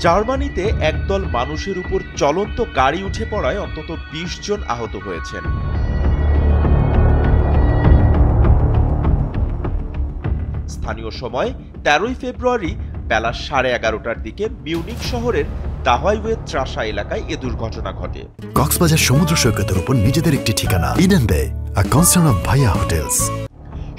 জার্মানিতে একদল মানুষের উপর চলন্ত গাড়ি উঠে পড়ায় অন্তত ২০ জন আহত হয়েছেন। স্থানীয় সময় ১৩ ফেব্রুয়ারি বেলা ১১:৩০টার দিকে মিউনিখ শহরের দাহাইওয়ে ত্রাসা এলাকায় এ দুর্ঘটনা ঘটে। কক্সবাজার সমুদ্র সৈকতের উপর নিজেদের একটি ঠিকানা, ইডেন বে, আ কনসার্ন অফ ভাইয়া হোটেলস।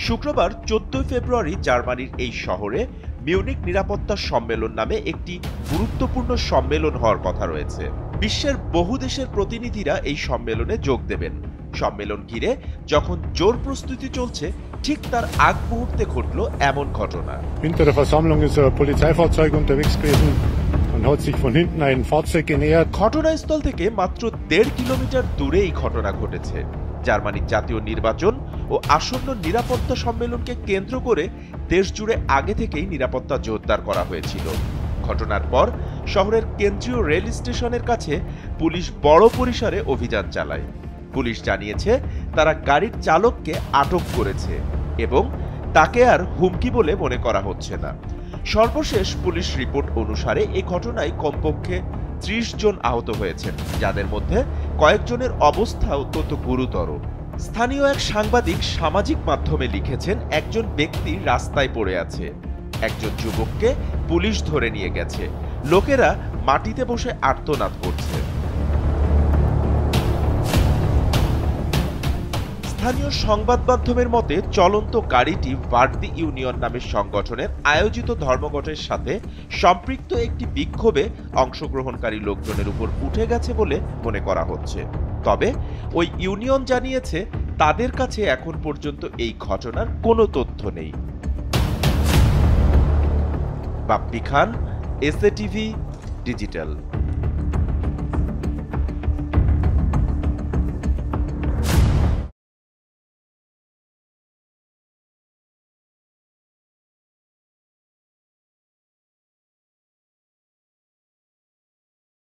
শুক্রবার ১৪ ফেব্রুয়ারি জার্মানির এই শহরে মিউনিখ নিরাপত্তা সম্মেলন নামে একটি গুরুত্বপূর্ণ সম্মেলন হওয়ার কথা রয়েছে। বিশ্বের বহু দেশের প্রতিনিধিরা এই সম্মেলনে যোগ দেবেন। সম্মেলন ঘিরে যখন জোর প্রস্তুতি চলছে, ঠিক তার আগ মুহূর্তে ঘটল এমন ঘটনা। Hinter der Versammlung ist ein Polizeifahrzeug unterwegs gewesen und hat sich von hinten ein Fahrzeug genähert. ঘটনাস্থল থেকে মাত্র ১.৫ কিলোমিটার দূরে এই ঘটনা ঘটেছে। জার্মানির জাতীয় নির্বাচন ও আসন্ন নিরাপত্তা সম্মেলনকে কেন্দ্র করে দেশ জুড়ে আগে থেকেই নিরাপত্তা জোরদার করা হয়েছিল। ঘটনার পর শহরের কেন্দ্রীয় রেল স্টেশনের কাছে পুলিশ বড় পরিসরে অভিযান চালায়। পুলিশ জানিয়েছে তারা গাড়ির চালককে আটক করেছে এবং তাকে আর হুমকি বলে মনে করা হচ্ছে না। সর্বশেষ পুলিশ রিপোর্ট অনুসারে এই ঘটনায় কমপক্ষে ৩০ জন আহত হয়েছেন, যাদের মধ্যে কয়েকজনের অবস্থা অত্যন্ত গুরুতর। স্থানীয় এক সাংবাদিক সামাজিক মাধ্যমে লিখেছেন, একজন ব্যক্তি রাস্তায় পড়ে আছে, একজন যুবককে পুলিশ ধরে নিয়ে গেছে, লোকেরা মাটিতে বসে আর্তনাদ করছে। স্থানীয় সংবাদ মাধ্যমের মতে চলন্ত গাড়িটি ভার্দি ইউনিয়ন নামের সংগঠনের আয়োজিত ধর্মঘটের সাথে সম্পৃক্ত একটি বিক্ষোভে অংশগ্রহণকারী লোকজনের উপর উঠে গেছে বলে মনে করা হচ্ছে। তবে ওই ইউনিয়ন জানিয়েছে তাদের কাছে এখন পর্যন্ত এই ঘটনার কোনো তথ্য নেই। বাপ্পি খান, এসএ টিভি ডিজিটাল।